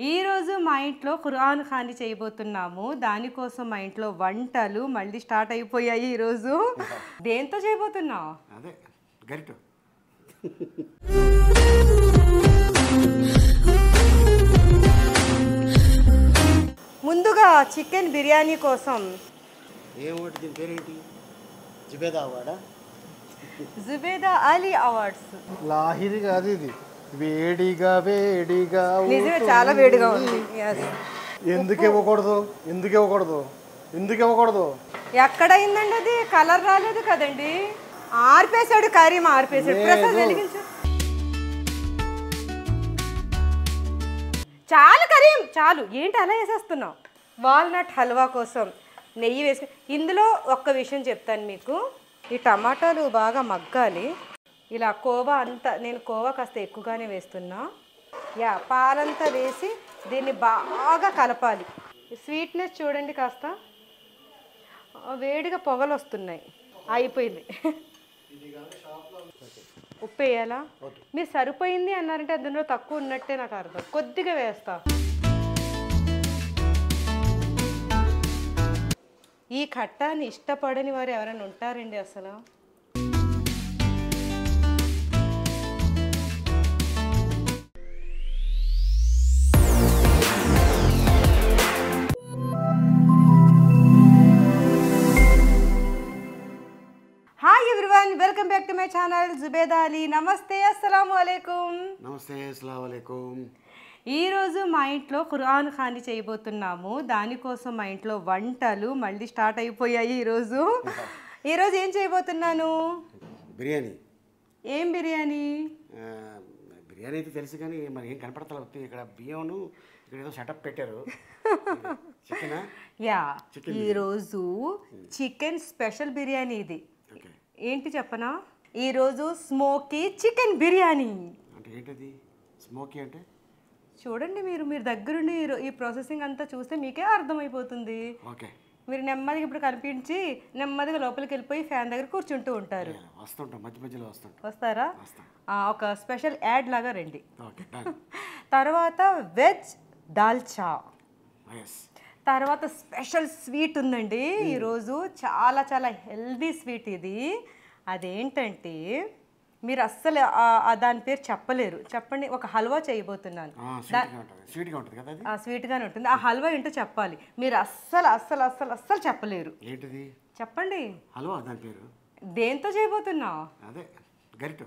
ఈరోజు మా ఇంట్లో ఖురాన్ ఖానీ చేయబోతున్నాము. దానికోసం మా ఇంట్లో వంటలు మళ్ళీ స్టార్ట్ అయిపోయాయి. ఈరోజు దేంతో చేయబోతున్నావు? అదే గరిట. ముందుగా చికెన్ బిర్యానీ కోసం ఏమిటి దీని పేరేంటి? జుబేదా అవార్డా? జుబేదా అలీ అవార్డ్స్. లాహిరి కాదు ఇది, వేడిగా వేడిగా. నిజమే, చాలా వేడిగా ఉంది. ఎందుకు ఇవ్వకూడదు? ఎందుకు ఇవ్వకూడదు? ఎందుకు ఇవ్వకూడదు? ఎక్కడైందండి అది? కలర్ రాలేదు కదండి. ఆర్పేశాడు, కరీం ఆర్పేశాడు. ప్రసాద్ వెలిగించు. చాలు కరీం, చాలు. ఏంటి అలా వేసేస్తున్నావు? వాల్నట్ హల్వా కోసం నెయ్యి వేసి, ఇందులో ఒక్క విషయం చెప్తాను మీకు. ఈ టమాటాలు బాగా మగ్గాలి. ఇలా కోవా అంతా, నేను కోవా కాస్త ఎక్కువగానే వేస్తున్నా. పాలంతా వేసి దీన్ని బాగా కలపాలి. స్వీట్నెస్ చూడండి, కాస్త వేడిగా పొగలు వస్తున్నాయి. అయిపోయింది. ఉప్పు వేయాలా? మీరు సరిపోయింది అన్నారంటే అందులో తక్కువ ఉన్నట్టే నాకు అర్థం. కొద్దిగా వేస్తా. ఈ ఖట్టాన్ని ఇష్టపడని వారు ఎవరైనా ఉంటారండి అసలు? Hi everyone, welcome back to my channel Zubeda Ali. నమస్తే, అస్సలాము అలైకుం. నమస్తే, అస్సలాము అలైకుం. ఈరోజు మా ఇంట్లో ఖురాన్ ఖానీ చేయబోతున్నాము. దానికోసం మా ఇంట్లో వంటలు మళ్ళీ స్టార్ట్ అయిపోయాయి. ఈరోజు ఏం చేయబోతున్నాను? బిర్యానీ. ఏం బిర్యానీ? బిర్యానీ అయితే తెలుసు కానీ మరి ఏం కనపడతలే. ఇక్కడ బియ్యంను ఇక్కడ ఏదో సెటప్ పెట్టారు. చికెనా? ఈరోజు చికెన్ స్పెషల్ బిర్యానీ. ఇది ఏంటి చెప్పనా? ఈరోజు స్మోకీ చికెన్ బిర్యానీ. అంటే ఏంటది స్మోకీ అంటే? చూడండి, మీరు దగ్గరుండి ఈ ప్రాసెసింగ్ అంతా చూస్తే మీకే అర్థమైపోతుంది. ఓకే. మీరు నెమ్మదిగా ఇప్పుడు కనిపించి నెమ్మదిగా లోపలికి వెళ్ళిపోయి ఫ్యాన్ దగ్గర కూర్చుంటూ ఉంటారు. వస్తుంటాం, మధ్య మధ్యలో వస్తారా? ఒక స్పెషల్ యాడ్ లాగా రండి. తర్వాత వెజ్ దాల్చా. తర్వాత స్పెషల్ స్వీట్ ఉందండి ఈరోజు. చాలా చాలా హెల్దీ స్వీట్ ఇది. అదేంటంటే మీరు అస్సలు దాని పేరు చెప్పలేరు. చెప్పండి. ఒక హల్వా చేయబోతున్నాను. స్వీట్గానే ఉంటుంది. ఆ హల్వా ఏంటో చెప్పాలి. మీరు అస్సలు అస్సలు అస్సలు అస్సలు చెప్పలేరు. ఏంటిది? చెప్పండి. హల్వా దాని పేరు. దేంతో చేయబోతున్నావు? అదే గరిట.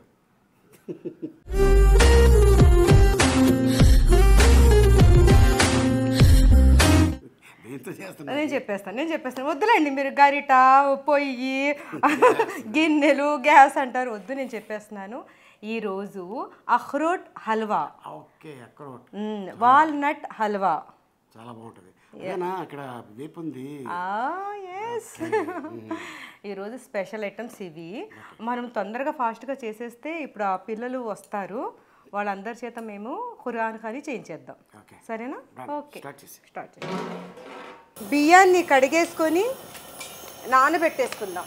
నేను చెప్పేస్తాను. వద్దులేండి, మీరు గరిట, పొయ్యి, గిన్నెలు, గ్యాస్ అంటారు. వద్దు, నేను చెప్పేస్తున్నాను. ఈరోజు అఖ్రోట్ హల్వా. వాల్నట్ హల్వా చాలా బాగుంటుంది. ఇక్కడ వేపు ఉంది. ఈరోజు స్పెషల్ ఐటమ్స్ ఇవి. మనం తొందరగా ఫాస్ట్గా చేసేస్తే ఇప్పుడు ఆ పిల్లలు వస్తారు, వాళ్ళందరి చేత మేము ఖురాన్ ఖానీ చేయించేద్దాం. సరేనా? ఓకే, స్టార్ట్ చేద్దాం. బియ్యాన్ని కడిగేసుకొని నానబెట్టేసుకుందాం.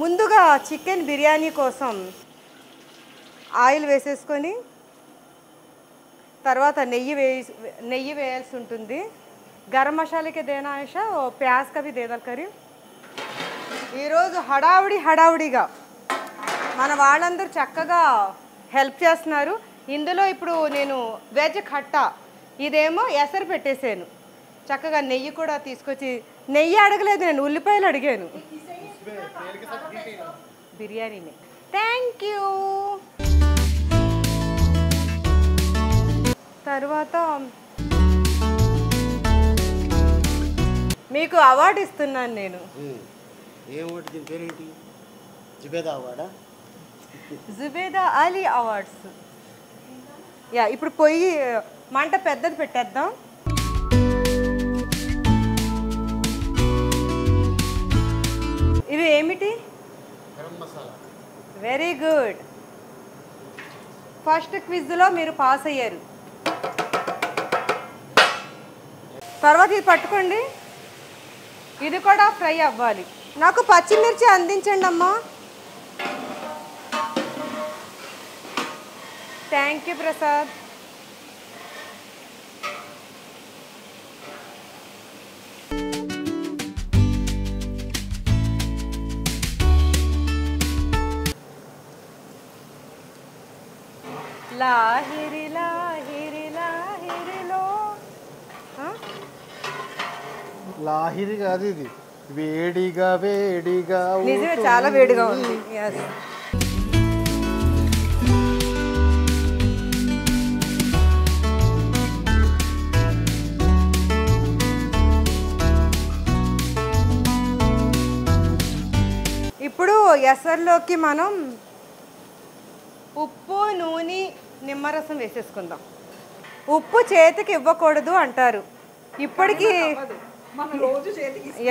ముందుగా చికెన్ బిర్యానీ కోసం ఆయిల్ వేసేసుకొని తర్వాత నెయ్యి వేయాల్సి ఉంటుంది. గరం మసాలాకి దేనా ఐషా, ప్యాజ్ కా భీ దే దల్ కరీ. ఈరోజు హడావుడిగా మన వాళ్ళందరూ చక్కగా హెల్ప్ చేస్తున్నారు. ఇందులో ఇప్పుడు నేను వెజ్ ఖట్టా, ఇదేమో ఎసరు పెట్టేసాను. చక్కగా నెయ్యి కూడా తీసుకొచ్చి, నెయ్యి అడగలేదు నేను, ఉల్లిపాయలు అడిగాను. బిర్యానీని. Thank you. తర్వాత మీకు అవార్డు ఇస్తున్నాను నేను. ఏమిటి దీని పేరేంటి? జుబేదా అవార్డా? జుబేదా అలీ అవార్డ్స్. ఇప్పుడు పొయ్యి మంట పెద్దది పెట్టేద్దాం. ఇవి ఏమిటి? Garam masala. Very good. First క్విజ్లో మీరు పాస్ అయ్యారు. తర్వాత ఇది పట్టుకోండి. ఇది కూడా ఫ్రై అవ్వాలి. నాకు పచ్చిమిర్చి అందించండి అమ్మా. Thank you Prasad. లాహిరి లాహిరి లాహిరిలో లాహిరి కాదు ఇది, వేడిగా వేడిగా నిజమే చాలా వేడిగా ఉంది. Yes. ఇప్పుడు ఎసర్లోకి మనం ఉప్పు నూనె నిమ్మరసం వేసేసుకుందాం. ఉప్పు చేతికి ఇవ్వకూడదు అంటారు. ఇప్పటికీ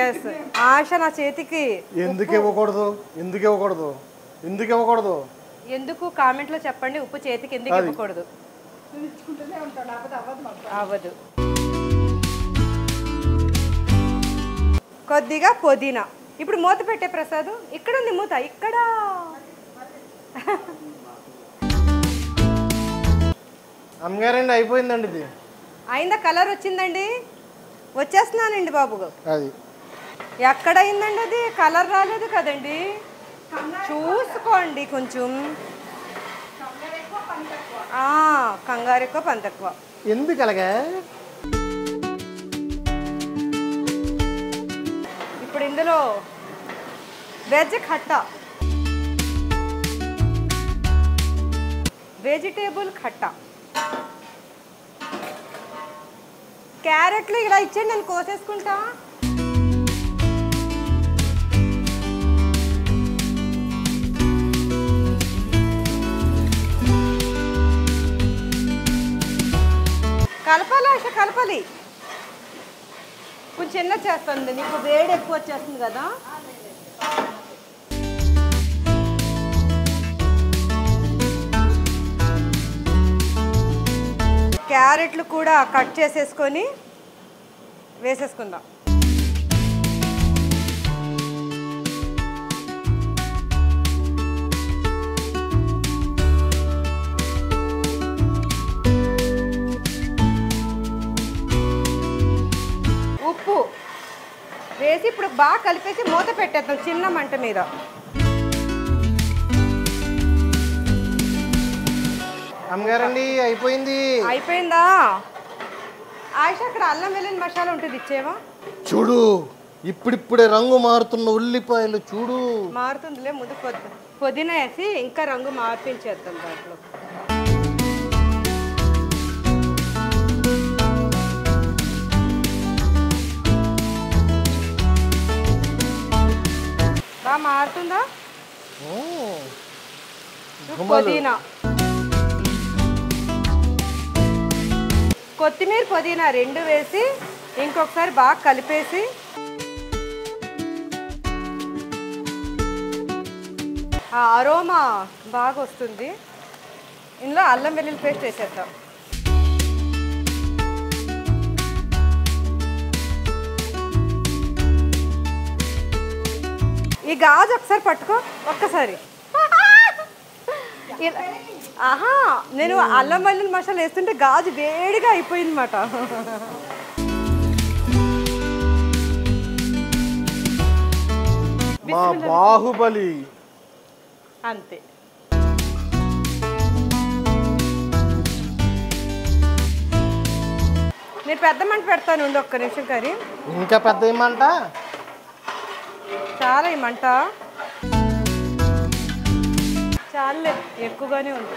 ఎస్ ఆశ నా చేతికి ఎందుకు ఇవ్వకూడదు, ఎందుకు ఇవ్వకూడదు, ఎందుకు ఇవ్వకూడదు, ఎందుకు కామెంట్లో చెప్పండి. ఉప్పు చేతికి ఎందుకు ఇవ్వకూడదు? అవ్వదు. కొద్దిగా పుదీనా. ఇప్పుడు మూత పెట్టే ప్రసాద్. ఇక్కడ ఉంది మూత, ఇక్కడ. అమ్మగారండి అయిపోయిందండి ఇది. అయిందా? కలర్ వచ్చిందండి. వచ్చేస్తున్నానండి బాబు. అది ఎక్కడ అయిందండి? అది కలర్ రాలేదు కదండి. చూసుకోండి కొంచెం. కంగారు ఎక్కువ పని తక్కువ. ఎందుకు అలాగా? ఇప్పుడు ఇందులో వెజ్ ఖట్టా, వెజిటేబుల్ ఖట్టా, క్యారెట్లు ఇలా ఇచ్చేయండి, నేను కోసేసుకుంటా. కలపాలి ఆశ, కలపాలి. కొంచెం చిన్న చేస్తుంది, నీకు వేడి ఎక్కువ వచ్చేస్తుంది కదా. క్యారెట్లు కూడా కట్ చేసేసుకొని వేసేసుకుందాం. ఉప్పు వేసి ఇప్పుడు బాగా కలిపేసి మూత పెట్టేద్దాం చిన్న మంట మీద. అమ్మగారండి అయిపోయింది. అయిపోయిందా ఆయిష? అక్కడ అల్లం వెల్లుల్లి మసాలా ఉంటుంది, ఇచ్చేవా? చూడు ఇప్పుడిప్పుడే రంగు మారుతున్న ఉల్లిపాయలు చూడు. మారుతుందిలే, ముందు పుదీనా వేసి ఇంకా రంగు మార్పించేద్దాం దాంట్లో. బాగా మారుతుందా? పుదీనా, కొత్తిమీర, పుదీనా రెండు వేసి ఇంకొకసారి బాగా కలిపేసి ఆ అరోమా బాగా వస్తుంది. ఇందులో అల్లం వెల్లుల్లి పేస్ట్ వేసేద్దాం. ఈ గాజు ఒకసారి పట్టుకో, ఒక్కసారి. ఆహా, నేను అల్లం వెల్లుల్లి మసాలా వేస్తుంటే గాజు వేడిగా అయిపోయిందన్నమాట. మా బాహుబలి అంతే. నేను పెద్ద మంట పెడతాను, ఉండి ఒక్క నిమిషం. కర్రీ ఇంకా పెద్ద ఏమంట? చాలా ఈ మంట చాలా ఎక్కువగానే ఉంది.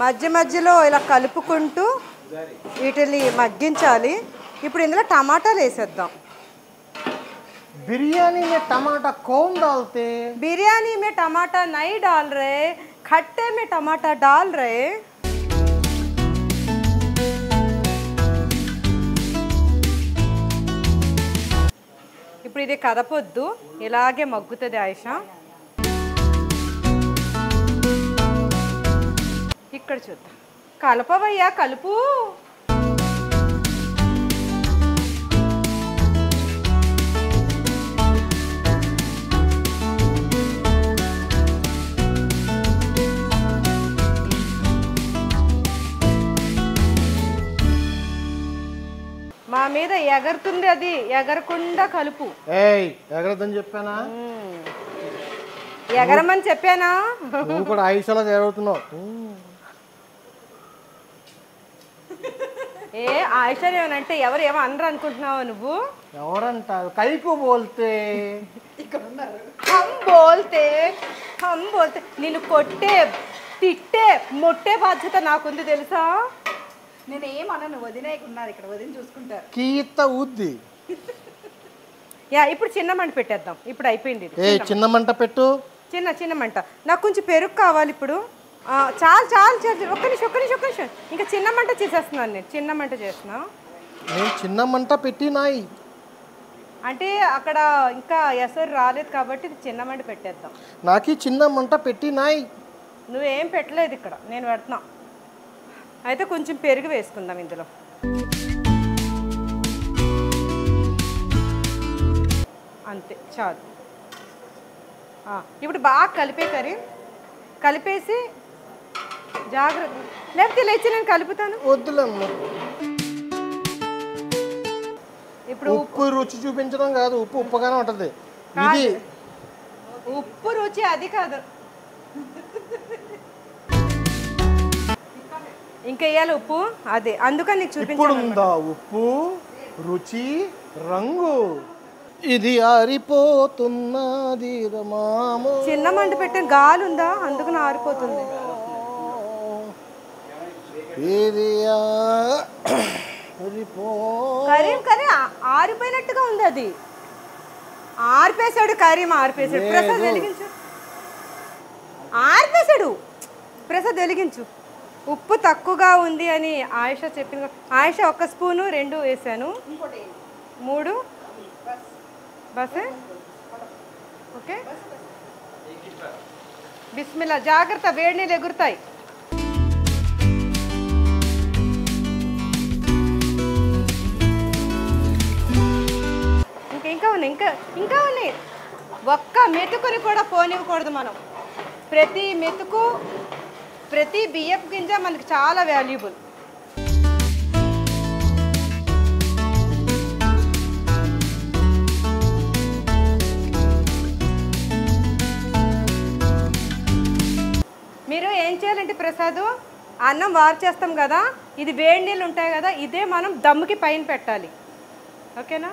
మధ్య మధ్యలో ఇలా కలుపుకుంటూ వీటిని మగ్గించాలి. ఇప్పుడు ఇందులో టమాటాలు వేసేద్దాం. बिरयानी में टमाटा कौन डालते? बिरयानी में टमाटा नहीं डाल रहे, खट्टे में टमाटा डाल रहे. ఇప్పుడు ఇది కదపొద్దు, ఇలాగే మగ్గుతుంది ఆయిష. ఇక్కడ చూద్దాం. కలపవయ్యా, కలుపు. మీద ఎగరుతుంది, అది ఎగరకుండా కలుపు. ఏయ్ ఎగరదని చెప్పానా? ఎగరమని చెప్పానా? నువ్వు కూడా ఆయుషలా జరుగుతున్నావు. ఏ ఆశ్చర్యమనంటే ఎవరు ఏమో అనరు అనుకుంటున్నావా నువ్వు? ఎవరంటారు? కైకు బోల్తే హమ్ బోల్తే నిన్ను కొట్టే తిట్టే మొట్టే బాధ్యత నాకుంది తెలుసా? నేనేమన్నా వదిన ఉన్నారు ఇక్కడ, వదిన చూసుకుంటారు. కీత ఉద్ది. యా ఇప్పుడు చిన్న మంట పెట్టేద్దాం. ఇప్పుడు అయిపోయింది ఇది. చిన్న మంట పెట్టు. చిన్న మంట. నాకు కొంచెం పెరుగు కావాలి ఇప్పుడు. చాలు చాలు చాలు, ఒక్క నిమిషం. ఇంకా చిన్న మంట చేసేస్తున్నాను నేను. చిన్న మంట చేస్తున్నా. నేను చిన్న మంట పెట్టినాయి అంటే అక్కడ ఇంకా ఎసరు రాలేదు కాబట్టి ఇది చిన్న మంట పెట్టేద్దాం. నాకు చిన్న మంట పెట్టినాయి. నువ్వేం పెట్టలేదు ఇక్కడ, నేను పెడుతున్నా. అయితే కొంచెం పెరుగు వేసుకుందాం ఇందులో. అంతే చాలు. ఇప్పుడు బాగా కలిపేసి జాగ్రత్త, లేకపోతే లేచి నేను కలుపుతాను. వద్దులేమ్మా. ఇప్పుడు ఉప్పు రుచి చూపించడం కాదు, ఉప్పు ఉప్పుగానే ఉంటది. ఇది ఉప్పు రుచి అది కాదు, ఇంకా వేయాలి ఉప్పు. అదే అందుకని నీకు ఇప్పుడు చూపించాను. ఉందా ఉప్పు రుచి రంగు? ఇది ఆరిపోతున్నది రమాము. చిన్న మంట పెట్టిన గాలి ఉందా, అందుకని ఆరిపోతుంది. ఇది కరీం ఆరిపోయినట్టుగా ఉంది. అది ఆరిపేశాడు కరీం, ఆరిపేశాడు. ప్రసాద్ వెలిగించు. ఆరిపేశాడు ప్రసాద్, వెలిగించు. ఉప్పు తక్కువగా ఉంది అని ఆయుష చెప్పింది. ఆయుష 1 స్పూను 2 వేసాను, 3 బస్. ఓకే బిస్మిల్లా. జాగ్రత్త, వేడి నీళ్ళు ఎగురుతాయి. ఇంకా ఉన్నాయి. ఒక్క మెతుకుని కూడా పోనివ్వకూడదు మనం. ప్రతి మెతుకు, ప్రతి బియ్యపు గింజ మనకి చాలా వాల్యుబుల్. మీరు ఏం చేయాలంటే ప్రసాద్, అన్నం వారు చేస్తాం కదా, ఇది వేడి నీళ్ళు ఉంటాయి కదా, ఇదే మనం దమ్ముకి పైన పెట్టాలి. ఓకేనా?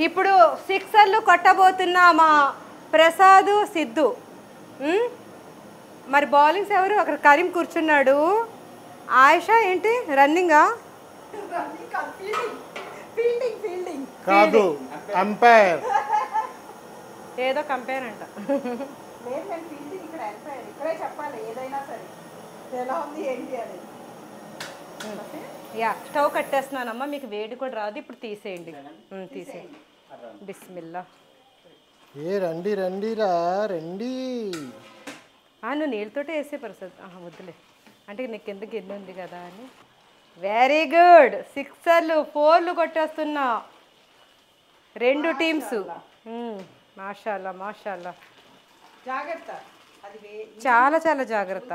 ఇప్పుడు 6 కొట్టబోతున్నా మా ప్రసాద్, సిద్ధు. మరి బౌలింగ్స్ ఎవరు? అక్కడ కరీం కూర్చున్నాడు. ఆయుష ఏంటి రన్నింగా? కాదు, అంపైర్. ఏదో కంపేర్ అంట. ఇక్కడే చెప్పాలి ఏదైనా సరే, ఎలా ఉంది ఏంటి అని. యా స్టవ్ కట్టేస్తున్నానమ్మా, మీకు వేడి కూడా రాదు. ఇప్పుడు తీసేయండి. తీసేయండి. బిస్మిల్లా. రండి రండిరా రండి. నువ్వు నీళ్ళతోటే వేసే ప్రసాద్. వద్దులే, అంటే నీకు ఎందుకు గిన్నె ఉంది కదా అని. Very good. 6 4 కొట్టేస్తున్నా 2 టీమ్స్. మాషాల్లా మాషాల్లా. జాగ్రత్త, చాలా చాలా జాగ్రత్త.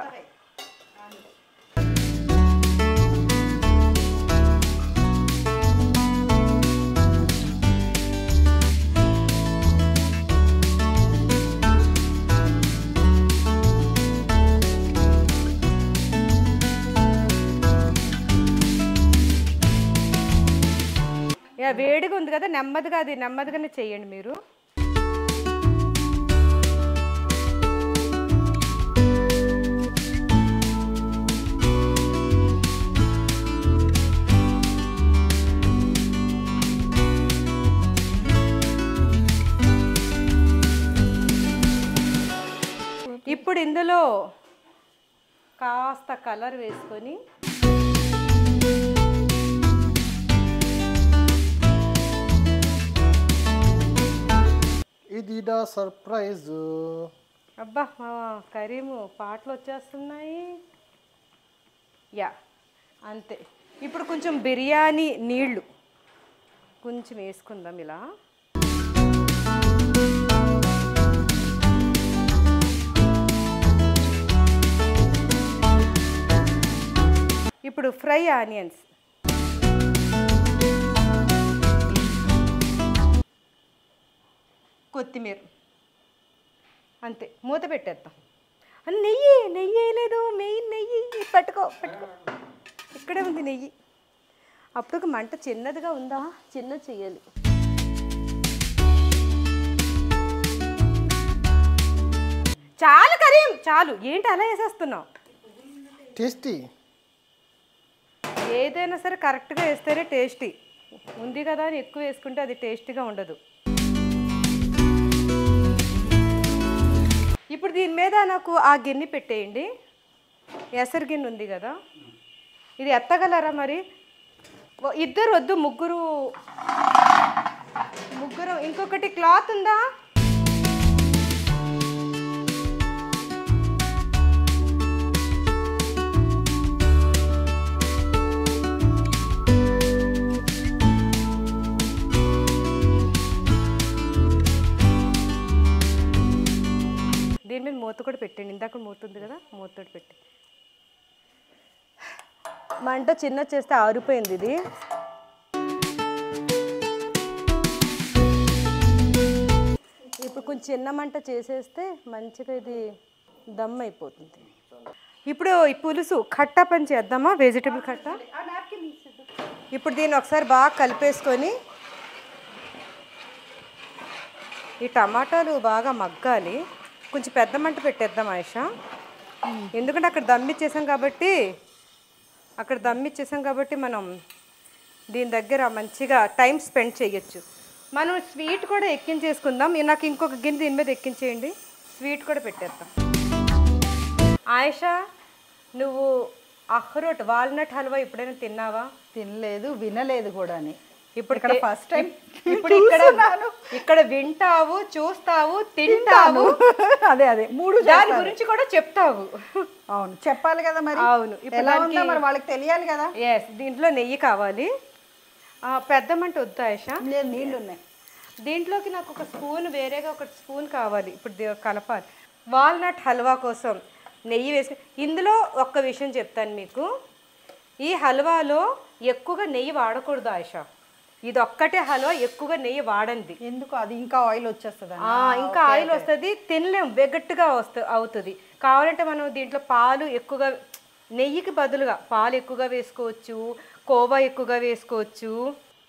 వేడిగా ఉంది కదా, నెమ్మదిగా, అది నెమ్మదిగానే చెయ్యండి మీరు. ఇప్పుడు ఇందులో కాస్త కలర్ వేసుకొని ఇదిడా సర్ప్రైజ్. అబ్బా కరీము పాటలు వచ్చేస్తున్నాయి. యా అంతే. ఇప్పుడు కొంచెం బిర్యానీ నీళ్ళు కొంచెం వేసుకుందాం ఇలా. ఇప్పుడు ఫ్రై ఆనియన్స్. కొత్తిమీర అంతే, మూత పెట్టేద్దాం. నెయ్యి వేయలేదు, మెయిన్ నెయ్యి. పట్టుకో ఇక్కడే ఉంది నెయ్యి. అప్పుడు మంట చిన్నదిగా ఉందా, చిన్నది చెయ్యాలి. చాలు కరీం, చాలు. ఏంటి అలా వేసేస్తున్నావు? టేస్టీ. ఏదైనా సరే కరెక్ట్గా వేస్తేనే టేస్టీ ఉంది కదా అని ఎక్కువ వేసుకుంటే అది టేస్టీగా ఉండదు. ఇప్పుడు దీని మీద నాకు ఆ గిన్నె పెట్టేయండి. ఎసరు గిన్నె ఉంది కదా, ఇది ఎత్తగలరా మరి? ఇద్దరు వద్దు, ముగ్గురు. ఇంకొకటి క్లాత్ ఉందా? దీని మీద మూత కూడా పెట్టండి. ఇందాక మూత ఉంది కదా, మూత పెట్టి. మంట చిన్న చేస్తే ఆరిపోయింది ఇది. ఇప్పుడు కొంచెం చిన్న మంట చేసేస్తే మంచిగా ఇది దమ్ అయిపోతుంది. ఇప్పుడు ఈ పులుసు ఖట్టా పని చేద్దామా, వెజిటబుల్ ఖట్టా. ఇప్పుడు దీన్ని ఒకసారి బాగా కలిపేసుకొని ఈ టమాటాలు బాగా మగ్గాలి. కొంచెం పెద్ద మంట పెట్టేద్దాం ఆయిషా, ఎందుకంటే అక్కడ దమ్మిచ్చేసాం కాబట్టి మనం దీని దగ్గర మంచిగా టైం స్పెండ్ చేయొచ్చు. మనం స్వీట్ కూడా ఎక్కించేసుకుందాం. నాకు ఇంకొక గిన్నె దీని మీద ఎక్కించేయండి, స్వీట్ కూడా పెట్టేద్దాం. ఆయిషా, నువ్వు అఖ్రోట్ వాల్నట్ హల్వా ఎప్పుడైనా తిన్నావా? తినలేదు, వినలేదు కూడా. ఇప్పుడు ఇక్కడ ఫస్ట్ టైం. ఇప్పుడు ఇక్కడ వింటావు, చూస్తావు, తింటావు. అదే మూడు దాని గురించి కూడా చెప్తావు. అవును, చెప్పాలి కదా మరి. అవును, ఎలా ఉందో మరి వాళ్ళకి తెలియాలి కదా. ఎస్, దీంట్లో నెయ్యి కావాలి. పెద్ద మంట వద్దు ఆయిషా? లేదు, నీళ్ళు ఉన్నాయి. దీంట్లోకి నాకు ఒక స్పూన్, వేరేగా ఒక స్పూన్ కావాలి. ఇప్పుడు కలపాలి. వాల్నట్ హల్వా కోసం నెయ్యి వేసి, ఇందులో ఒక్క విషయం చెప్తాను మీకు. ఈ హల్వాలో ఎక్కువగా నెయ్యి వాడకూడదు ఆయిషా. ఇది ఒక్కటే హల్వా, ఎక్కువగా నెయ్యి వాడండి. ఎందుకు? అది ఇంకా ఆయిల్ వచ్చేస్తుంది. ఇంకా ఆయిల్ వస్తుంది, తినలేం, వెగట్టుగా అవుతుంది. కావాలంటే మనం దీంట్లో పాలు ఎక్కువగా, నెయ్యికి బదులుగా పాలు ఎక్కువగా వేసుకోవచ్చు, కోవా ఎక్కువగా వేసుకోవచ్చు.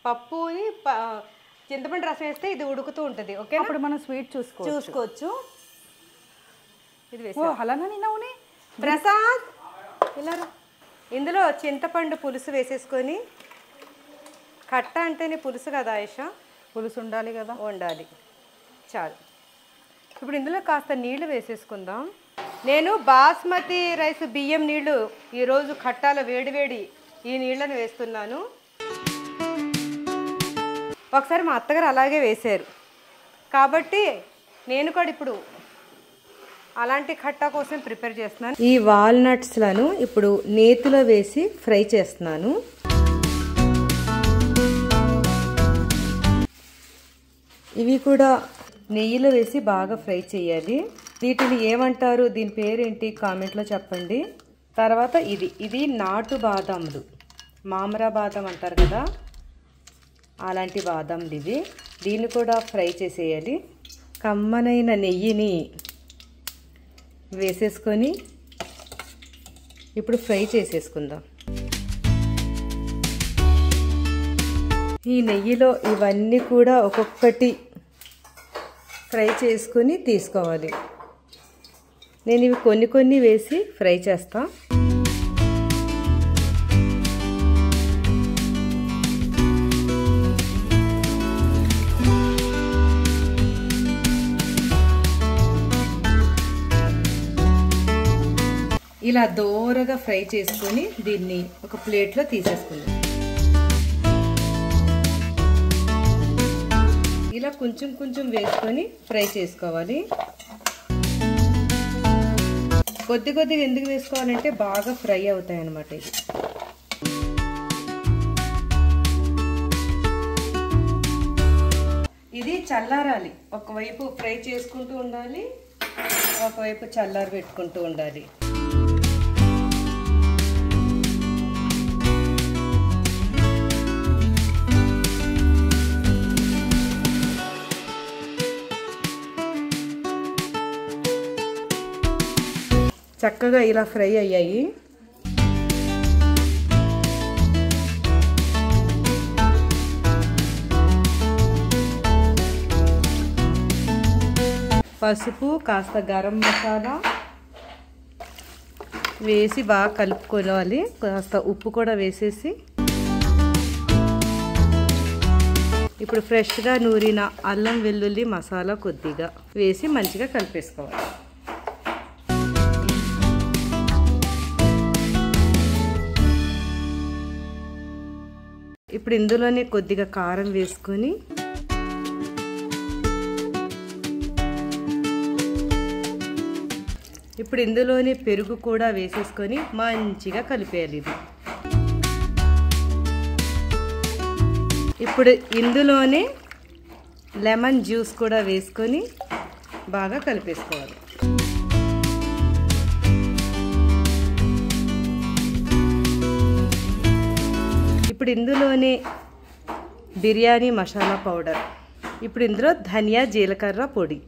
పప్పుని చింతపండు రసం వేస్తే ఇది ఉడుకుతూ ఉంటుంది. ఓకే, అప్పుడు మనం స్వీట్ చూసుకోవచ్చు. ఇది వేసి అలానే నవ్వునే ప్రసాద్ ఇలా. ఇందులో చింతపండు పులుసు వేసేసుకొని, కట్ట అంటేనే పులుసు కదా ఆయిషా, పులుసు ఉండాలి కదా. ఉండాలి, చాలు. ఇప్పుడు ఇందులో కాస్త నీళ్లు వేసేసుకుందాం. నేను బాస్మతి రైస్ బియ్యం నీళ్లు ఈరోజు కట్టాల వేడివేడి ఈ నీళ్ళను వేస్తున్నాను. ఒకసారి మా అత్తగారు అలాగే వేశారు కాబట్టి నేను కూడా ఇప్పుడు అలాంటి ఖట్టా కోసం ప్రిపేర్ చేస్తున్నాను. ఈ వాల్నట్స్లను ఇప్పుడు నేతిలో వేసి ఫ్రై చేస్తున్నాను. ఇవి కూడా నెయ్యిలో వేసి బాగా ఫ్రై చేయాలి. వీటిని ఏమంటారు, దీని పేరేంటి కామెంట్లో చెప్పండి. తర్వాత ఇది నాటు బాదాములు, మామరా బాదం అంటారు కదా, అలాంటి బాదాములు ఇవి. దీన్ని కూడా ఫ్రై చేసేయాలి. కమ్మనైన నెయ్యిని వేసేసుకొని ఇప్పుడు ఫ్రై చేసేసుకుందాం. ఈ నెయ్యిలో ఇవన్నీ కూడా ఒక్కొక్కటి ఫ్రై చేసుకొని తీసుకోవాలి. నేను ఇవి కొన్ని వేసి ఫ్రై చేస్తా. ఇలా దోరగా ఫ్రై చేసుకొని దీన్ని ఒక ప్లేట్లో తీసేసుకుందాం. ఇలా కొంచెం వేసుకొని ఫ్రై చేసుకోవాలి. కొద్దిగా ఎందుకు వేసుకోవాలంటే బాగా ఫ్రై అవుతాయి అన్నమాట. ఇది చల్లారాలి. ఒకవైపు ఫ్రై చేసుకుంటూ ఉండాలి, ఒకవైపు చల్లారి పెట్టుకుంటూ ఉండాలి. చక్కగా ఇలా ఫ్రై అయ్యాయి. పసుపు, కాస్త గరం మసాలా వేసి బాగా కలుపుకోవాలి. కాస్త ఉప్పు కూడా వేసేసి ఇప్పుడు ఫ్రెష్గా నూరిన అల్లం వెల్లుల్లి మసాలా కొద్దిగా వేసి మంచిగా కలిపేసుకోవాలి. ఇప్పుడు ఇందులోనే కొద్దిగా కారం వేసుకొని ఇప్పుడు ఇందులోనే పెరుగు కూడా వేసేసుకొని మంచిగా కలిపేయాలి. ఇది ఇప్పుడు ఇందులోనే లెమన్ జ్యూస్ కూడా వేసుకొని బాగా కలిపేసుకోవాలి. ఇప్పుడు ఇందులోనే బిర్యానీ మసాలా పౌడర్, ఇప్పుడు ఇందులో ధనియా జీలకర్ర పొడి,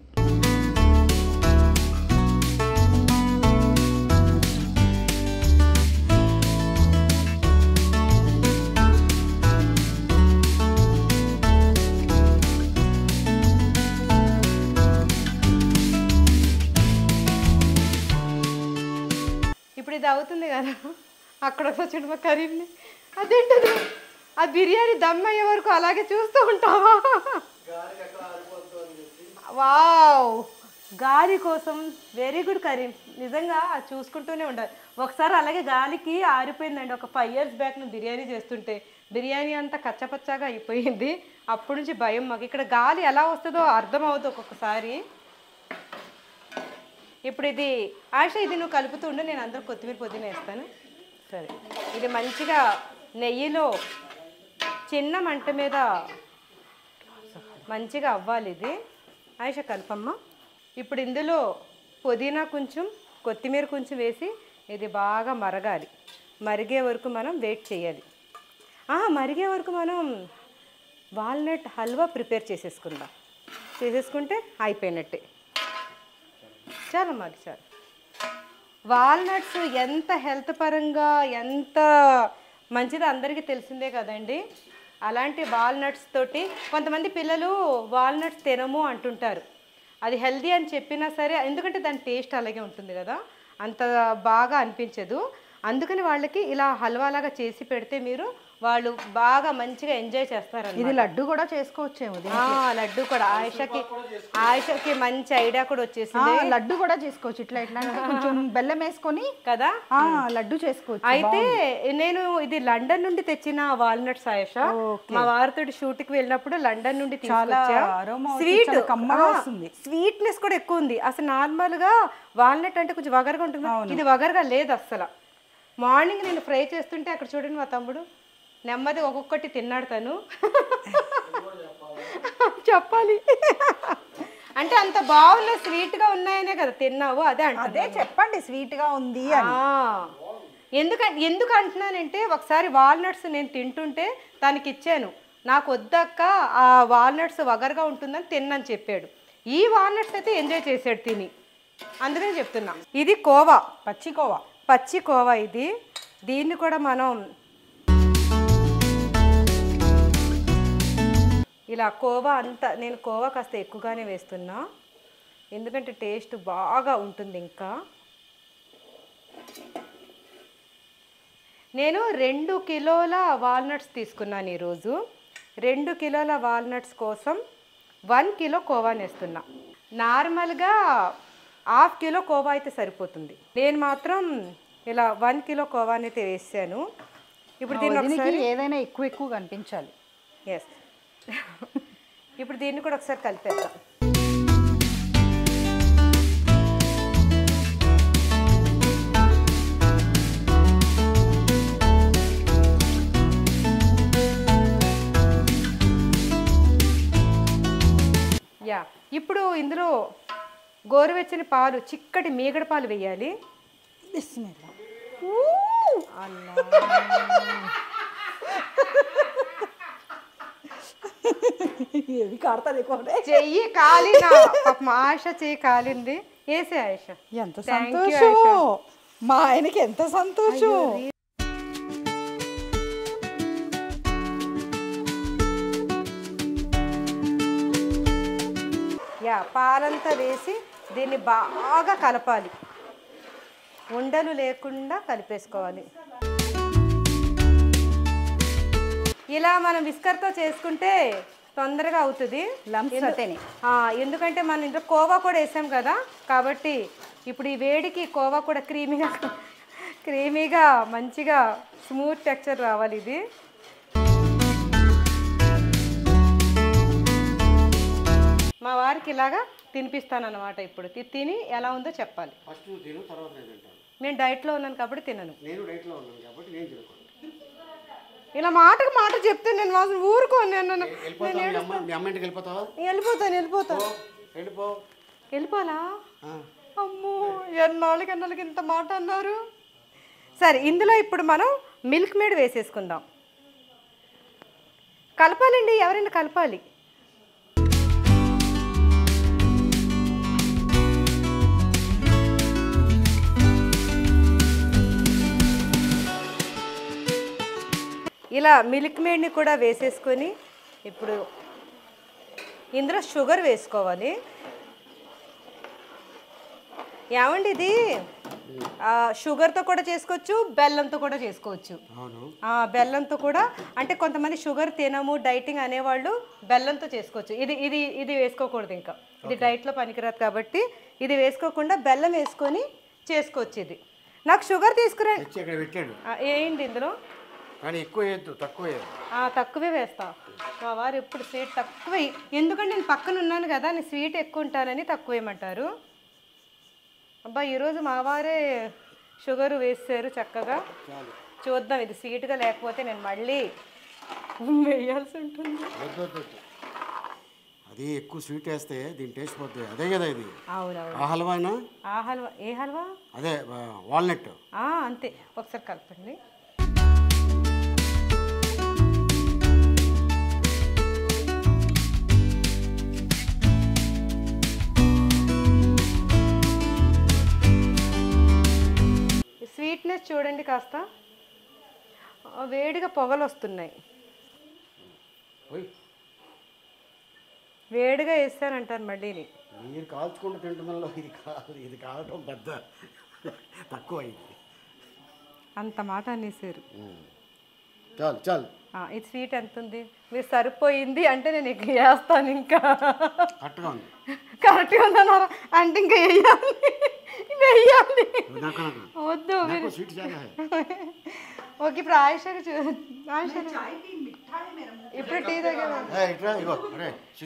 ఇప్పుడు ఇది అవుతుంది కదా. అక్కడ వచ్చాడు మా కరీంని, అదేంటది ఆ బిర్యానీ దమ్ అయ్యే వరకు అలాగే చూస్తూ ఉంటావా? వావ్, గాలి కోసం వెరీ గుడ్ కరీం. నిజంగా అది చూసుకుంటూనే ఉండాలి. ఒకసారి అలాగే గాలికి ఆరిపోయిందండి. ఒక 5 years బ్యాక్ నేను బిర్యానీ చేస్తుంటే బిర్యానీ అంతా కచ్చపచ్చాగా అయిపోయింది. అప్పటి నుంచి భయం మాకు. ఇక్కడ గాలి ఎలా వస్తుందో అర్థం అవుతుంది ఒక్కొక్కసారి. ఇప్పుడు ఇది ఆశ, ఇది నువ్వు కలుపుతుండే, నేను అందరూ కొత్తిమీర పుదీనా వేస్తాను. సరే, ఇది మంచిగా నెయ్యిలో చిన్న మంట మీద మంచిగా అవ్వాలి. ఇది ఆశ కలపమ్మ. ఇప్పుడు ఇందులో పుదీనా కొంచెం, కొత్తిమీర కొంచెం వేసి ఇది బాగా మరగాలి. మరిగే వరకు మనం వెయిట్ చేయాలి. మరిగే వరకు మనం వాల్నట్ హల్వా ప్రిపేర్ చేసేసుకుందాం. చేసేసుకుంటే అయిపోయినట్టే. చాలా మరి చాలు. వాల్నట్స్ ఎంత హెల్త్ పరంగా ఎంత మంచిది అందరికీ తెలిసిందే కదండి. అలాంటి వాల్నట్స్ తోటి కొంతమంది పిల్లలు వాల్నట్స్ తినము అంటుంటారు. అది హెల్దీ అని చెప్పినా సరే, ఎందుకంటే దాని టేస్ట్ అలాగే ఉంటుంది కదా, అంత బాగా అనిపించదు. అందుకని వాళ్ళకి ఇలా హల్వాలాగా చేసి పెడితే మీరు వాళ్ళు బాగా మంచిగా ఎంజాయ్ చేస్తారు. ఇది లడ్డు కూడా చేసుకోవచ్చేమో. లడ్డు కూడా ఆయిషకి మంచి ఐడియా కూడా వచ్చేసింది. లడ్డు కూడా చేసుకోవచ్చు. ఇట్లా ఇట్లా కొంచెం బెల్లం వేసుకొని కదా లడ్డు చేసుకోవచ్చు. అయితే నేను ఇది లండన్ నుండి తెచ్చిన వాల్నట్స్ ఆయిష. మా వారితో షూట్ కి వెళ్ళినప్పుడు లండన్ నుండి తీసుకొచ్చా. స్వీట్ స్వీట్నెస్ కూడా ఎక్కువ ఉంది. అసలు నార్మల్ గా వాల్నట్ అంటే కొంచెం వగరగా ఉంటుంది, ఇది వగరగా లేదు అస్సలు. మార్నింగ్ నేను ఫ్రై చేస్తుంటే అక్కడ చూడండి మా తమ్ముడు నెమ్మది ఒక్కొక్కటి తిన్నాడు. తను చెప్పాలి అంటే అంత బాగున్నాయి, స్వీట్ గా ఉన్నాయనే కదా తిన్నావు. అదే చెప్పండి, స్వీట్ గా ఉంది. ఎందుకు అంటున్నానంటే, ఒకసారి వాల్నట్స్ నేను తింటుంటే తనకి ఇచ్చాను. నాకు వద్దక్క ఆ వాల్నట్స్ వగరగా ఉంటుందని తిన్నని చెప్పాడు. ఈ వాల్నట్స్ అయితే ఎంజాయ్ చేసాడు తిని, అందుకని చెప్తున్నా. ఇది కోవా, పచ్చి కోవా ఇది. దీన్ని కూడా మనం ఇలా కోవా అంతా, నేను కోవా కాస్త ఎక్కువగానే వేస్తున్నా ఎందుకంటే టేస్ట్ బాగా ఉంటుంది. ఇంకా నేను 2 కిలోల వాల్నట్స్ తీసుకున్నాను ఈరోజు. 2 కిలోల వాల్నట్స్ కోసం 1 కిలో కోవాని వేస్తున్నా. నార్మల్గా 1/2 కిలో కోవా అయితే సరిపోతుంది. నేను మాత్రం ఇలా 1 కిలో కోవాని అయితే వేసాను. ఇప్పుడు దీన్ని ఏదైనా ఎక్కువ కనిపించాలి. ఎస్, ఇప్పుడు దీన్ని కూడా ఒకసారి కలిపేద్దాం. ఇప్పుడు ఇందులో గోరువెచ్చని పాలు, చిక్కటి మీగడ పాలు వేయాలి. చెయ్యి కాలిన ఆశ చెయ్యి కాలింది. వేసే ఆయుష. ఎంత Thank you, సంతోషం, ఆయిషా. మా ఆయనకి ఎంత సంతోషం. పాలంతా వేసి దీన్ని బాగా కలపాలి, ఉండలు లేకుండా కలిపేసుకోవాలి. ఇలా మనం విస్కర్తో చేసుకుంటే తొందరగా అవుతుంది. ఎందుకంటే మనం ఇంట్లో కోవా కూడా వేసాం కదా, కాబట్టి ఇప్పుడు ఈ వేడికి కోవా కూడా క్రీమీగా మంచిగా స్మూత్ టెక్స్చర్ రావాలి. ఇది మా వారికి ఇలాగా తినిపిస్తానన్నమాట. ఇప్పుడు తిని ఎలా ఉందో చెప్పాలి. ఫస్ట్ నువ్వు తిను, తర్వాత నేను తింటాను. నేను డైట్లో ఉన్నాను కాబట్టి తినను. నేను డైట్లో ఉన్నాను కాబట్టి నేను తినకూడదు. ఇలా మాటకు మాట చెప్తే నేను మాత్రం ఊరుకోను. మీ అమ్మ ఇంటికి వెళ్ళిపోతావా? వెళ్ళిపోతాను. వెళ్ళిపోవాలా? అమ్మో, ఎన్నాళ్ళకి ఇంత మాట అన్నారు. సరే, ఇందులో ఇప్పుడు మనం మిల్క్ మేడ్ వేసేసుకుందాం. కలపాలండి, ఎవరైనా కలపాలి. ఇలా మిల్క్ మేడ్ని కూడా వేసేసుకొని ఇప్పుడు ఇందులో షుగర్ వేసుకోవాలి. ఏమండి, ఇది షుగర్తో కూడా చేసుకోవచ్చు, బెల్లంతో కూడా చేసుకోవచ్చు. బెల్లంతో కూడా, అంటే కొంతమంది షుగర్ తినము డైటింగ్ అనేవాళ్ళు బెల్లంతో చేసుకోవచ్చు. ఇది వేసుకోకూడదు, ఇంకా ఇది డైట్లో పనికిరాదు కాబట్టి ఇది వేసుకోకుండా బెల్లం వేసుకొని చేసుకోవచ్చు. ఇది నాకు షుగర్ తీసుకురండి. ఏంటి ఇందులో కానీ ఎక్కువ వేయద్దు, తక్కువ తక్కువే వేస్తా. మా వారు ఎప్పుడు స్వీట్ తక్కువ, ఎందుకంటే నేను పక్కన ఉన్నాను కదా, నేను స్వీట్ ఎక్కువ ఉంటానని తక్కువ వేయమంటారు. అబ్బా, ఈరోజు మా వారే షుగర్ వేసారు చక్కగా. చూద్దాం, ఇది స్వీట్గా లేకపోతే నేను మళ్ళీ వేయాల్సి ఉంటుంది. అది ఎక్కువ స్వీట్ వేస్తే దీని టేస్ట్ పోతుంది. అదే కదా ఇది. అవునవును. ఆ హల్వానా? ఆ హల్వా. ఏ హల్వా? అదే వాల్నట్. అంతే, ఒకసారి కలపండి. స్వీట్నెస్ చూడండి, కాస్త వేడిగా పొగలు వస్తున్నాయి. వేడిగా వేస్తానంటారు మళ్ళీ. మీరు కాల్చుకుంటూ తింటున్నలో ఇది కావటం పెద్ద తక్కువ అయింది. అంత మాట అనేసారు. చాలు. ఇది స్వీట్ ఎంత ఉంది? మీరు సరిపోయింది అంటే నేను ఇక వేస్తాను. ఇంకా కరెక్ట్గా ఉందన్నారా అంటే ఇంకా వెయ్యాలి. వద్దు. ఓకే, ఇప్పుడు ఇప్పుడు టీ దగ్గర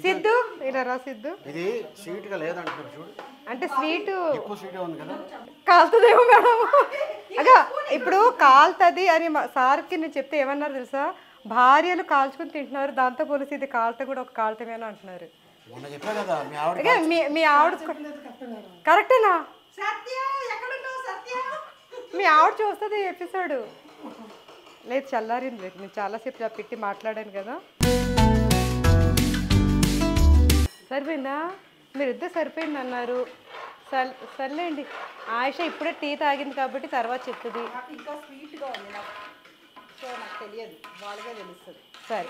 సిద్ధు ఇలా రా. సిద్ధు, ఇది స్వీట్ గా లేదంటారు చూడు. అంటే స్వీట్ ఎక్కువ స్వీట్ ఉంది కదా, కాలుతుందేమో మేడం. అగా ఇప్పుడు కాలుతుంది అని సార్కి నేను చెప్తే ఏమన్నారు తెలుసా, భార్యలు కాల్చుకుని తింటున్నారు, దాంతో పోలిసి ఇది కాలుత కూడా ఒక కాలుతమేనా అంటున్నారు. మీ ఆవిడ కరెక్టేనా? మీ ఆవిడ చూస్తుంది ఎపిసోడ్. లేదు, చల్లారింది. నేను చాలాసేపు పెట్టి మాట్లాడాను కదా. సరిపోయిందా? మీరిద్దరు సరిపోయింది అన్నారు. సర్లేండి, ఆయుష ఇప్పుడే టీ తాగింది కాబట్టి తర్వాత చెప్తుంది. ఇంకా స్వీట్గా ఉంది నాకు తెలియదు, వాళ్ళగా తెలుస్తుంది. సరే,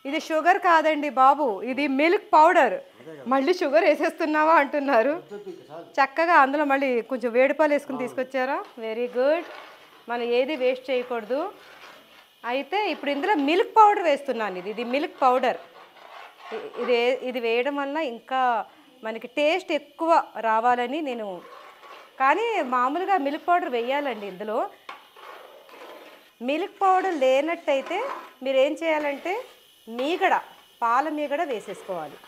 ఇది షుగర్ కాదండి బాబు, ఇది మిల్క్ పౌడర్. మళ్ళీ షుగర్ వేసేస్తున్నావా అంటున్నారు. చక్కగా అందులో మళ్ళీ కొంచెం వేడిపాలు వేసుకుని తీసుకొచ్చారా? Very good. మనం ఏది వేస్ట్ చేయకూడదు. అయితే ఇప్పుడు ఇందులో మిల్క్ పౌడర్ వేస్తున్నాను. ఇది మిల్క్ పౌడర్. ఇది వేయడం వల్ల ఇంకా మనకి టేస్ట్ ఎక్కువ రావాలని నేను, కానీ మామూలుగా మిల్క్ పౌడర్ వేయాలండి ఇందులో. మిల్క్ పౌడర్ లేనట్టయితే మీరు ఏం చేయాలంటే మీగడ, పాల మీగడ వేసేసుకోవాలి.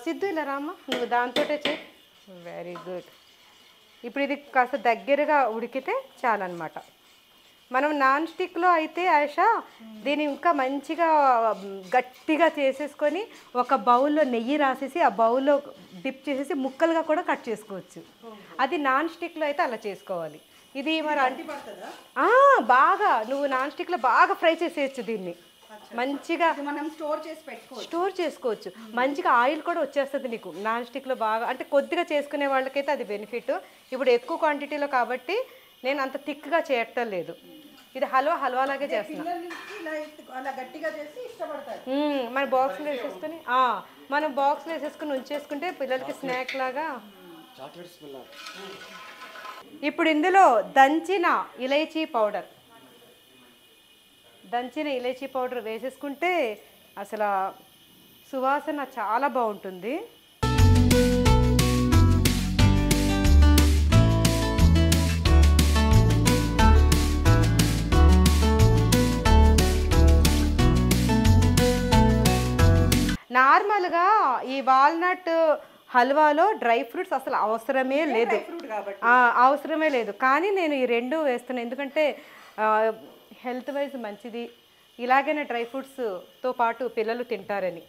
సిద్ధు ఇలా రామ్మా, నువ్వు దాంతో చేయి. Very good. ఇప్పుడు ఇది కాస్త దగ్గరగా ఉడికితే చాలన్నమాట. మనం నాన్ స్టిక్లో అయితే ఆయిషా దీన్ని ఇంకా మంచిగా గట్టిగా చేసేసుకొని ఒక బౌల్లో నెయ్యి రాసేసి ఆ బౌల్లో డిప్ చేసేసి ముక్కలుగా కూడా కట్ చేసుకోవచ్చు. అది నాన్ స్టిక్లో అయితే అలా చేసుకోవాలి. ఇది మరి బాగా నువ్వు నాన్ స్టిక్లో బాగా ఫ్రై చేసేయచ్చు దీన్ని. మంచిగా ఇది మనం స్టోర్ చేసి పెట్టుకోవచ్చు. స్టోర్ చేసుకోవచ్చు. మంచిగా ఆయిల్ కూడా వచ్చేస్తుంది నీకు. నాన్ స్టిక్లో బాగా అంటే కొద్దిగా చేసుకునే వాళ్ళకైతే అది బెనిఫిట్. ఇప్పుడు ఎక్కువ క్వాంటిటీలో కాబట్టి నేను అంత థిక్గా చేయటం లేదు. ఇది హల్వాలాగే చేస్తున్నా. పిల్లలకి ఇలా అలా గట్టిగా చేసి ఇష్టపడతారు. మన బాక్స్లో వేసేసుకుని మనం బాక్స్లో వేసేసుకుని ఉంచేసుకుంటే పిల్లలకి స్నాక్ లాగా. Chocolate smell. ఇప్పుడు ఇందులో దంచిన ఇలైచీ పౌడర్ వేసేసుకుంటే అసలు సువాసన చాలా బాగుంటుంది. నార్మల్గా ఈ వాల్నట్ హల్వాలో డ్రై ఫ్రూట్స్ అసలు అవసరమే లేదు. కానీ నేను ఈ రెండు వేస్తున్నాను ఎందుకంటే హెల్త్ వైజ్ మంచిది. ఇలాగైనా డ్రై ఫ్రూట్స్తో పాటు పిల్లలు తింటారని.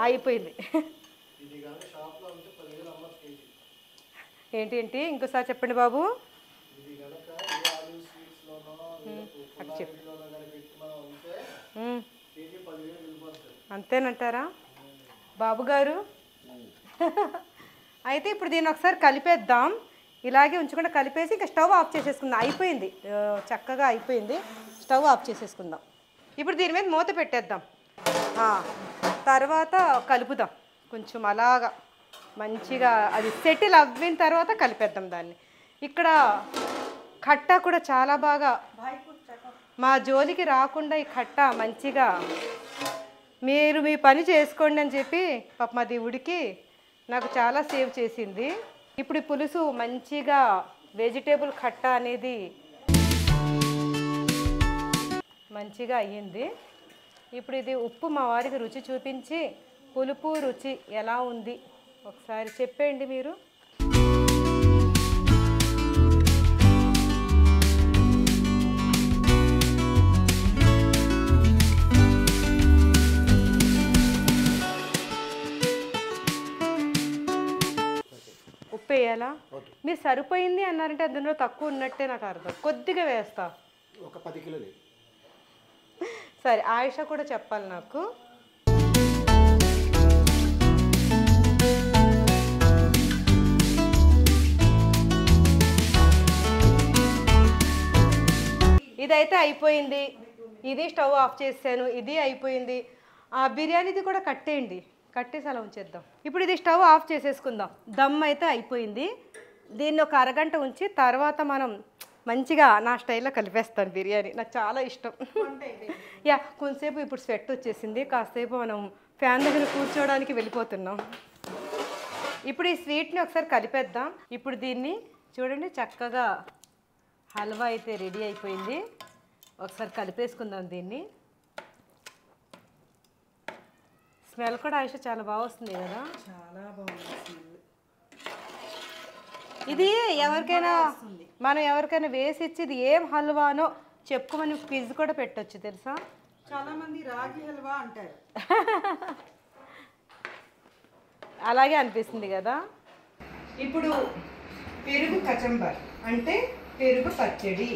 అయిపోయింది. ఏంటి ఇంకోసారి చెప్పండి బాబు. అంతేనంటారా బాబు గారు? అయితే ఇప్పుడు దీన్ని ఒకసారి కలిపేద్దాం. ఇలాగే ఉంచకుండా కలిపేసి ఇంకా స్టవ్ ఆఫ్ చేసేసుకుందాం. అయిపోయింది, చక్కగా అయిపోయింది. స్టవ్ ఆఫ్ చేసేసుకుందాం. ఇప్పుడు దీని మీద మూత పెట్టేద్దాం. తర్వాత కలుపుదాం కొంచెం అలాగా మంచిగా. అది సెటిల్ అవ్విన తర్వాత కలిపేద్దాం దాన్ని. ఇక్కడ కట్ట కూడా చాలా బాగా మా జోలికి రాకుండా ఈ కట్ట మంచిగా మీరు మీ పని చేసుకోండి అని చెప్పి పాపం అది ఉడికి నాకు చాలా సేవ్ చేసింది. ఇప్పుడు ఈ పులుసు మంచిగా వెజిటేబుల్ కట్ట అనేది మంచిగా అయ్యింది. ఇప్పుడు ఇది ఉప్పు మా వారికి రుచి చూపించి పులుపు రుచి ఎలా ఉంది ఒకసారి చెప్పండి మీరు. ఉప్పు వేయాలా? మీరు సరిపోయింది అన్నారంటే అందులో తక్కువ ఉన్నట్టే నాకు అర్థం. కొద్దిగా వేస్తా, ఒక 10 కిలోలు. సరే, ఆయుష కూడా చెప్పాలి నాకు. ఇదైతే అయిపోయింది. ఇది స్టవ్ ఆఫ్ చేసాను. ఇది అయిపోయింది. ఆ బిర్యానీది కూడా కట్టేయండి, కట్టేసి అలా ఉంచేద్దాం. ఇప్పుడు ఇది స్టవ్ ఆఫ్ చేసేసుకుందాం. దమ్ అయితే అయిపోయింది. దీన్ని ఒక అరగంట ఉంచి తర్వాత మనం మంచిగా నా స్టైల్లో కలిపేస్తాను బిర్యానీ. నాకు చాలా ఇష్టం. యా, కొంతసేపు ఇప్పుడు స్వెట్ వచ్చేసింది. కాసేపు మనం ఫ్యాన్ దగ్గర కూర్చోవడానికి వెళ్ళిపోతున్నాం. ఇప్పుడు ఈ స్వీట్ని ఒకసారి కలిపేద్దాం. ఇప్పుడు దీన్ని చూడండి, చక్కగా హల్వా అయితే రెడీ అయిపోయింది. ఒకసారి కలిపేసుకుందాం దీన్ని. స్మెల్ కూడా ఆయుష చాలా బాగా వస్తుంది కదా. చాలా బాగుంది. ఇది ఎవరికైనా మనం ఎవరికైనా వేసి ఇచ్చి ఇది ఏం హల్వానో చెప్పుకోమని క్విజ్ కూడా పెట్టొచ్చు తెలుసా. చాలా మంది రాగి హల్వా అంటారు. అలాగే అనిపిస్తుంది కదా. ఇప్పుడు పెరుగు కచంబర్ అంటే పెరుగు పచ్చడి.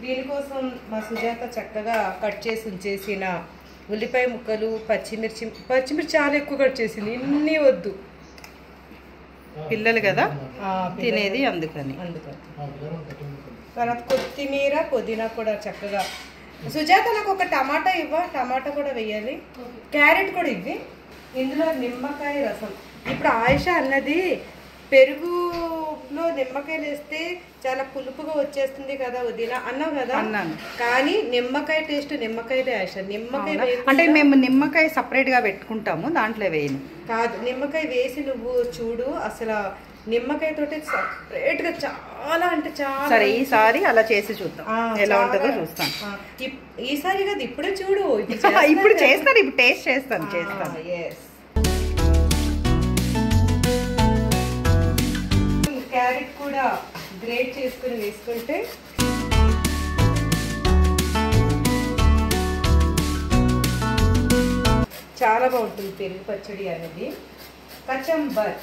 దీనికోసం మా సుజాత చక్కగా కట్ చేసి ఉంచేసిన ఉల్లిపాయ ముక్కలు, పచ్చిమిర్చి చాలా ఎక్కువ కట్ చేసింది. ఇన్ని వద్దు, పిల్లలు కదా తినేది, అందుకని. తర్వాత కొత్తిమీర, పుదీనా కూడా చక్కగా. సుజాత నాకు ఒక టమాటా టమాటా కూడా వేయాలి. క్యారెట్ కూడా ఇవ్వి. ఇందులో నిమ్మకాయ రసం. ఇప్పుడు ఆయుష అన్నది పెరుగులో నిమ్మకాయలు వేస్తే చాలా పులుపుగా వచ్చేస్తుంది కదా వదిన అన్నావు కదా. అన్నాను. కానీ నిమ్మకాయ టేస్ట్ నిమ్మకాయదే ఆయుష. నిమ్మకాయ అంటే మేము నిమ్మకాయ సపరేట్గా పెట్టుకుంటాము, దాంట్లో వేయను. కాదు, నిమ్మకాయ వేసి నువ్వు చూడు, అసలు నిమ్మకాయ తోటి సపరేట్ గా చాలా అంటే చాలా. సరే, ఈసారి అలా చేసి చూద్దాం ఎలా ఉంటుందో చూస్తాను. ఈసారి కదా, ఇప్పుడే చూడు. ఇప్పుడు చేస్తాను, ఇప్పుడు టేస్ట్ చేస్తాను. క్యారెట్ కూడా గ్రేట్ చేసుకుని వేసుకుంటే చాలా బాగుంటుంది పెరుగు పచ్చడి అనేది. కచంబర్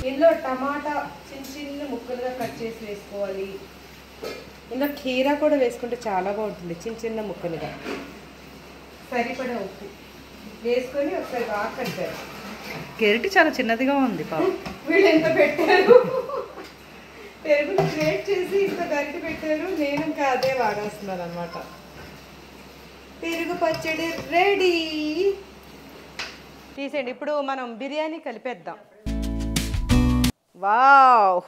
ఇందులో టమాటా చిన్న చిన్న ముక్కలుగా కట్ చేసి వేసుకోవాలి. ఇందులో కీరా కూడా వేసుకుంటే చాలా బాగుంటుంది, చిన్న చిన్న ముక్కలుగా. సరిపడా ఉప్పు వేసుకొని ఒకసారి బాగా కలిపారు. గెరిటి చాలా చిన్నదిగా ఉంది పాప. వీళ్ళు ఎంత పెట్టారు, పెరుగుని గ్రేట్ చేసి ఇంత గరిటె పెట్టారు. నేను ఇంకా అదే వాడేస్తున్నాను అనమాట. పెరుగు పచ్చడి రెడీ. తీసేయండి. ఇప్పుడు మనం బిర్యానీ కలిపేద్దాం. వావ్,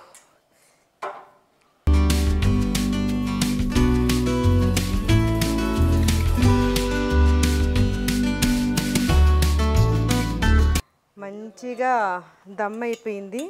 మంచిగా దమ్ అయిపోయింది.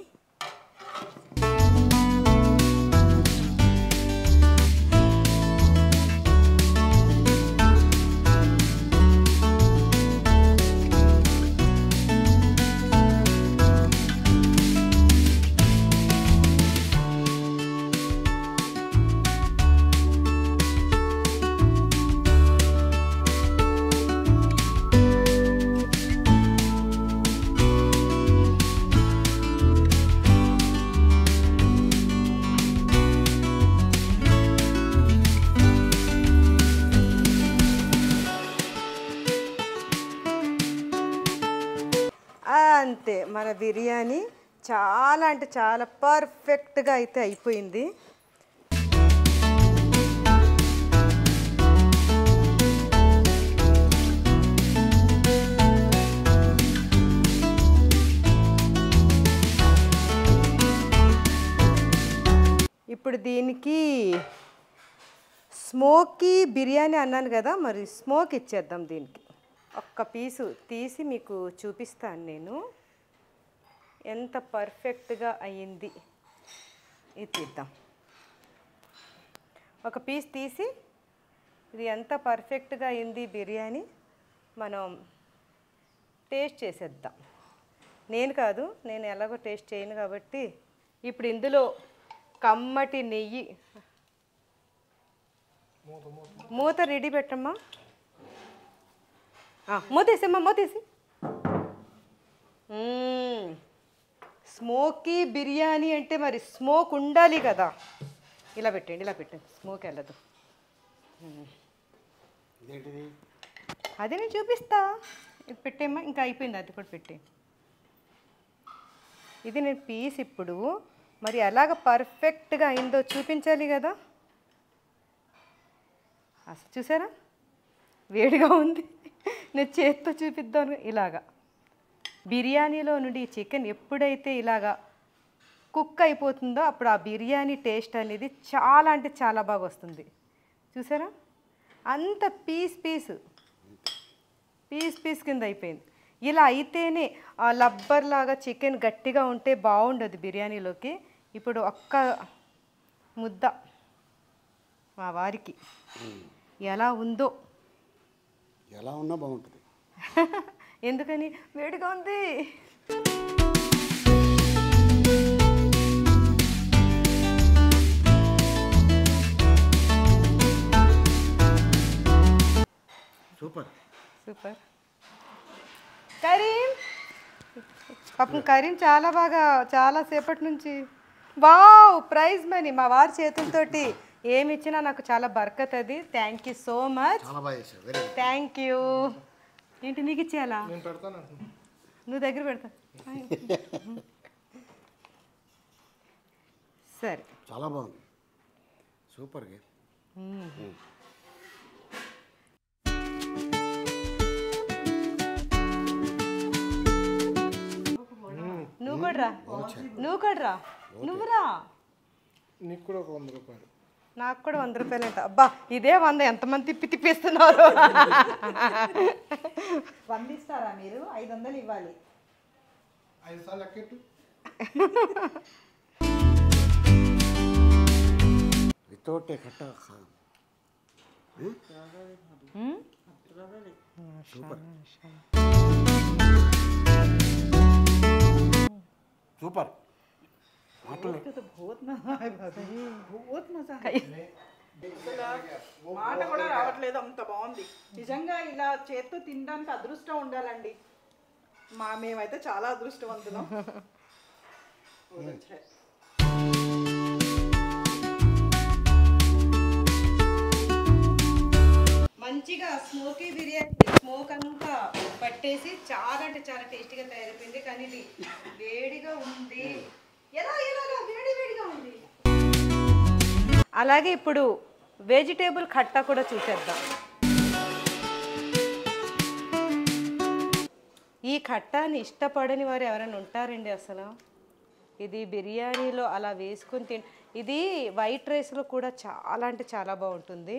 అంతే, మన బిర్యానీ చాలా అంటే చాలా పర్ఫెక్ట్గా అయితే అయిపోయింది. ఇప్పుడు దీనికి స్మోకీ బిర్యానీ అన్నాను కదా, మరి స్మోక్ ఇచ్చేద్దాం. దీనికి ఒక్క పీసు తీసి మీకు చూపిస్తాను నేను ఎంత పర్ఫెక్ట్గా అయ్యింది. ఇది తీద్దాం. ఒక పీస్ తీసి ఇది ఎంత పర్ఫెక్ట్గా అయింది బిర్యానీ మనం టేస్ట్ చేసేద్దాం. నేను కాదు, నేను ఎలాగో టేస్ట్ చేయను కాబట్టి. ఇప్పుడు ఇందులో కమ్మటి నెయ్యి, మూత రెడీ పెట్టమ్మా. మూతేసమ్మా, మూతేసి. స్మోకీ బిర్యానీ అంటే మరి స్మోక్ ఉండాలి కదా. ఇలా పెట్టండి, ఇలా పెట్టండి, స్మోక్ వెళ్ళదు. అది నేను చూపిస్తా. ఇది పెట్టేమ్మా, ఇంకా అయిపోయింది, అది కూడా పెట్టే. ఇది నేను పీస్ ఇప్పుడు మరి ఎలాగ పర్ఫెక్ట్గా అయిందో చూపించాలి కదా. అసలు చూసారా, వేడిగా ఉంది. నేను చేత్తో చూపిద్దాను. ఇలాగా బిర్యానీలో నుండి చికెన్ ఎప్పుడైతే ఇలాగా కుక్ అయిపోతుందో అప్పుడు ఆ బిర్యానీ టేస్ట్ అనేది చాలా అంటే చాలా బాగా వస్తుంది. చూసారా, అంత పీస్ కింద అయిపోయింది. ఇలా అయితేనే ఆ లబ్బర్ లాగా చికెన్ గట్టిగా ఉంటే బాగుండదు బిర్యానీలోకి. ఇప్పుడు ఒక్క ముద్ద మా వారికి ఎలా ఉందో. ఎలా ఉన్నా బాగుంటుంది. ఎందుకని, వేడిగా ఉంది. Super super. కరీం, పాపం కరీం చాలా బాగా చాలా సేపటి నుంచి. వావ్, ప్రైజ్ మనీ మా వారి చేతులతోటి ఏమి ఇచ్చినా నాకు చాలా బర్కత్ అది. Thank you so much. చాలా బాగా చేశారు. Very good. Thank you. ఏంటి నీకు ఇచ్చేయాలా? నేను పెడతాను. నువ్వు దగ్గర పెడతా. సరే, చాలా బాగుంది. సూపర్గా. నువ్వు కూడా రా, నువ్వు కూడా రా, నువ్వు రా. నీకు కూడా ఒక 100 రూపాయలు. నాకు కూడా 100 రూపాయలు అంట. అబ్బా, ఇదే 100 ఎంతమంది తిప్పిస్తున్నారు. 100 ఇస్తారా మీరు? 500 ఇవ్వాలి. 5 సార్లు లెక్కెట్టు. వితౌట్ ఏ కట్ట. Super super. बहुत मजा है भाभी, बहुत मजा है. అసలు మాట కూడా రావట్లేదు, అంత బాగుంది. నిజంగా ఇలా చేత్తో తినడానికి అదృష్టం ఉండాలండి. మేమైతే చాలా అదృష్టవంతులం. మంచిగా స్మోకీ బిర్యానీ స్మోక్ అంతా పట్టేసి చాలా అంటే చాలా టేస్టీగా తయారైపోయింది. కానీ ఇది వేడిగా ఉంది, ఎలా వేడిగా ఉంది. అలాగే ఇప్పుడు వెజిటేబుల్ ఖట్టా కూడా చూసేద్దాం. ఈ ఖట్టాని ఇష్టపడని వారు ఎవరైనా ఉంటారండి అసలు? ఇది బిర్యానీలో అలా వేసుకొని ఇది వైట్ రైస్లో కూడా చాలా అంటే చాలా బాగుంటుంది.